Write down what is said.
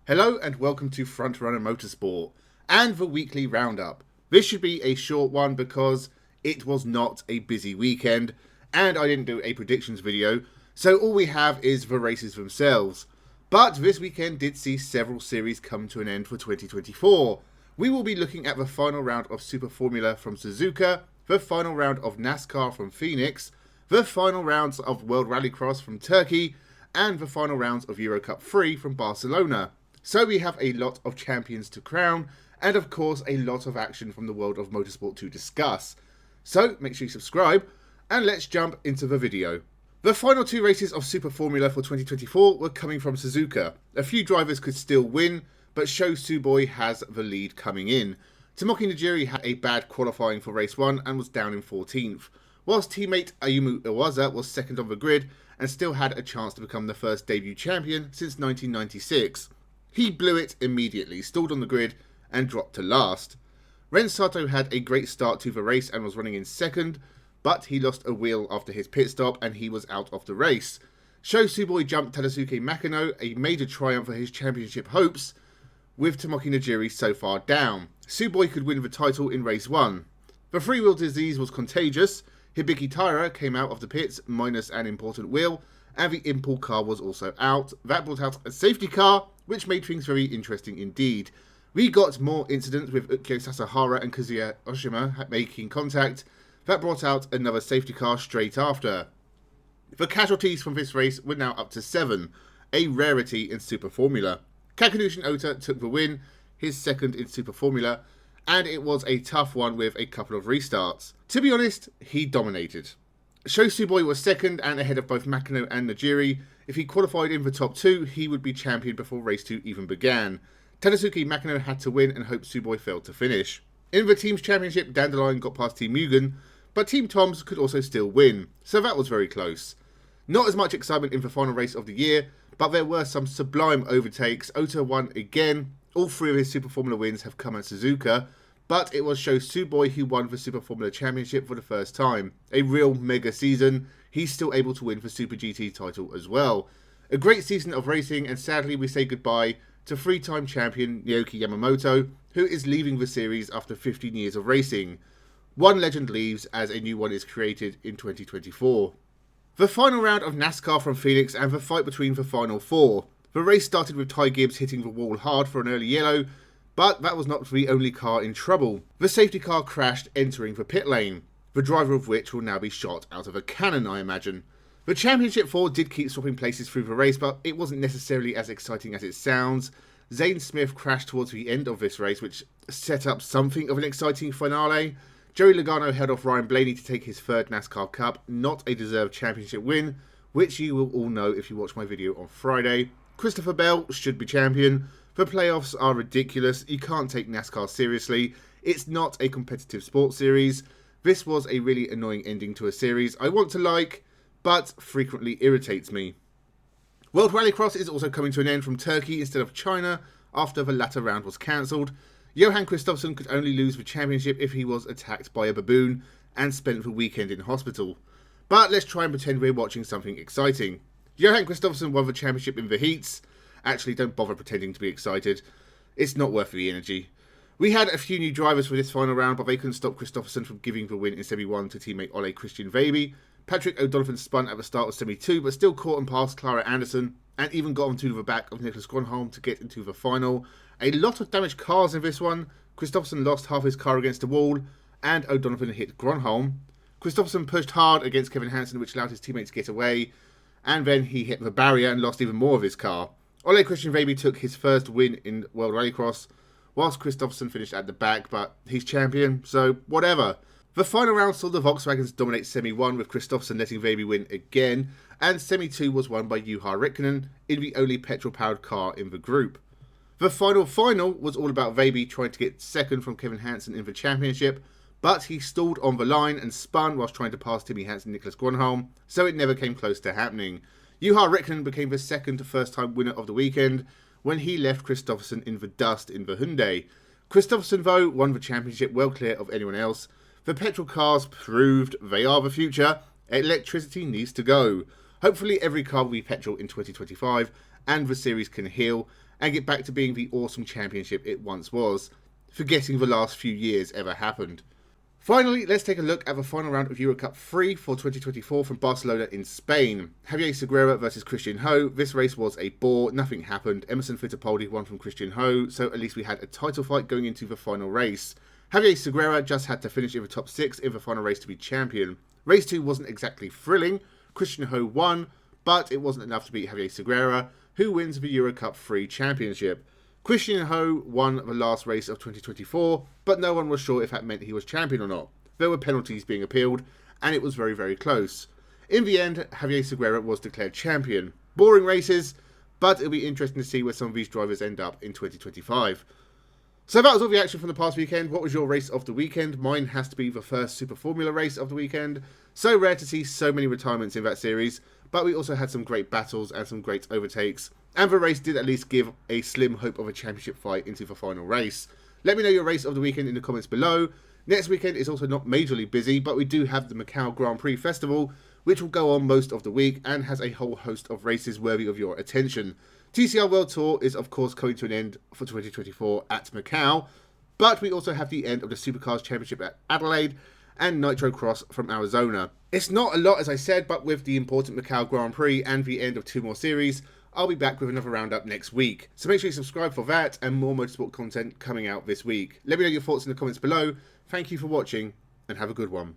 Hello and welcome to Frontrunner Motorsport and the weekly roundup. This should be a short one because it was not a busy weekend and I didn't do a predictions video, so all we have is the races themselves. But this weekend did see several series come to an end for 2024. We will be looking at the final round of Super Formula from Suzuka, the final round of NASCAR from Phoenix, the final rounds of World Rallycross from Turkey, and the final rounds of Euro Cup 3 from Barcelona. So we have a lot of champions to crown, and of course a lot of action from the world of motorsport to discuss. So make sure you subscribe, and let's jump into the video. The final two races of Super Formula for 2024 were coming from Suzuka. A few drivers could still win, but Sho Suboi has the lead coming in. Tomoki Najiri had a bad qualifying for race 1 and was down in 14th, whilst teammate Ayumu Iwaza was second on the grid and still had a chance to become the first debut champion since 1996. He blew it immediately, stalled on the grid and dropped to last. Ren Sato had a great start to the race and was running in second, but he lost a wheel after his pit stop and he was out of the race. Sho Suboi jumped Tadasuke Makino, a major triumph for his championship hopes, with Tomoki Najiri so far down. Suboi could win the title in race 1. The freewheel disease was contagious. Hibiki Taira came out of the pits minus an important wheel, and the Impul car was also out. That brought out a safety car, which made things very interesting indeed. We got more incidents with Ukyo Sasahara and Kazuya Oshima making contact. That brought out another safety car straight after. The casualties from this race were now up to 7, a rarity in Super Formula. Kakanushin Ota took the win, his second in Super Formula, and it was a tough one with a couple of restarts. To be honest, he dominated. Sho Suboi was second and ahead of both Makino and Najiri. If he qualified in the top 2, he would be champion before race 2 even began. Tadasuke Makino had to win and hoped Suboi failed to finish. In the team's championship, Dandelion got past Team Mugen, but Team Toms could also still win, so that was very close. Not as much excitement in the final race of the year, but there were some sublime overtakes. Ota won again. All 3 of his Super Formula wins have come at Suzuka, but it was Sho Suboi who won the Super Formula Championship for the first time. A real mega season. He's still able to win the Super GT title as well. A great season of racing, and sadly we say goodbye to 3-time champion Naoki Yamamoto, who is leaving the series after 15 years of racing. One legend leaves as a new one is created in 2024. The final round of NASCAR from Phoenix and the fight between the final 4. The race started with Ty Gibbs hitting the wall hard for an early yellow, but that was not the only car in trouble. The safety car crashed entering the pit lane, the driver of which will now be shot out of a cannon, I imagine. The Championship 4 did keep swapping places through the race, but it wasn't necessarily as exciting as it sounds. Zane Smith crashed towards the end of this race, which set up something of an exciting finale. Joey Logano held off Ryan Blaney to take his 3rd NASCAR Cup, not a deserved championship win, which you will all know if you watch my video on Friday. Christopher Bell should be champion. The playoffs are ridiculous. You can't take NASCAR seriously. It's not a competitive sports series. This was a really annoying ending to a series I want to like, but frequently irritates me. World Rallycross is also coming to an end from Turkey instead of China after the latter round was cancelled. Johan Kristoffersson could only lose the championship if he was attacked by a baboon and spent the weekend in hospital. But let's try and pretend we're watching something exciting. Johan Kristoffersson won the championship in the heats. Actually, don't bother pretending to be excited. It's not worth the energy. We had a few new drivers for this final round, but they couldn't stop Kristoffersson from giving the win in Semi 1 to teammate Ole Christian Veiby. Patrick O'Donovan spun at the start of Semi 2, but still caught and passed Clara Anderson, and even got onto the back of Nicholas Gronholm to get into the final. A lot of damaged cars in this one. Kristoffersson lost half his car against the wall, and O'Donovan hit Gronholm. Kristoffersson pushed hard against Kevin Hansen, which allowed his teammates to get away, and then he hit the barrier and lost even more of his car. Ole Christian Veiby took his first win in World Rallycross, whilst Kristoffersson finished at the back, but he's champion, so whatever. The final round saw the Volkswagens dominate Semi 1 with Kristoffersson letting Veiby win again, and Semi 2 was won by Juha Räikkönen in the only petrol-powered car in the group. The final was all about Veiby trying to get second from Kevin Hansen in the championship, but he stalled on the line and spun whilst trying to pass Timmy Hansen and Nicholas Gronholm, so it never came close to happening. Juha Räikkönen became the second first-time winner of the weekend when he left Kristoffersson in the dust in the Hyundai. Kristoffersson, though, won the championship well clear of anyone else. The petrol cars proved they are the future. Electricity needs to go. Hopefully every car will be petrol in 2025, and the series can heal and get back to being the awesome championship it once was, forgetting the last few years ever happened. Finally, let's take a look at the final round of Euro Cup 3 for 2024 from Barcelona in Spain. Javier Segura versus Christian Ho. This race was a bore, nothing happened. Emerson Fittipaldi won from Christian Ho, so at least we had a title fight going into the final race. Javier Segura just had to finish in the top 6 in the final race to be champion. Race 2 wasn't exactly thrilling. Christian Ho won, but it wasn't enough to beat Javier Segura, who wins the Euro Cup 3 championship. Christian Ho won the last race of 2024, but no one was sure if that meant he was champion or not. There were penalties being appealed, and it was very, very close. In the end, Javier Segura was declared champion. Boring races, but it'll be interesting to see where some of these drivers end up in 2025. So that was all the action from the past weekend. What was your race of the weekend? Mine has to be the first Super Formula race of the weekend. So rare to see so many retirements in that series, but we also had some great battles and some great overtakes. And the race did at least give a slim hope of a championship fight into the final race. Let me know your race of the weekend in the comments below. Next weekend is also not majorly busy, but we do have the Macau Grand Prix Festival, which will go on most of the week and has a whole host of races worthy of your attention. TCR World Tour is of course coming to an end for 2024 at Macau, but we also have the end of the Supercars Championship at Adelaide and Nitro Cross from Arizona. It's not a lot, as I said, but with the important Macau Grand Prix and the end of 2 more series, I'll be back with another roundup next week. So make sure you subscribe for that and more motorsport content coming out this week. Let me know your thoughts in the comments below. Thank you for watching and have a good one.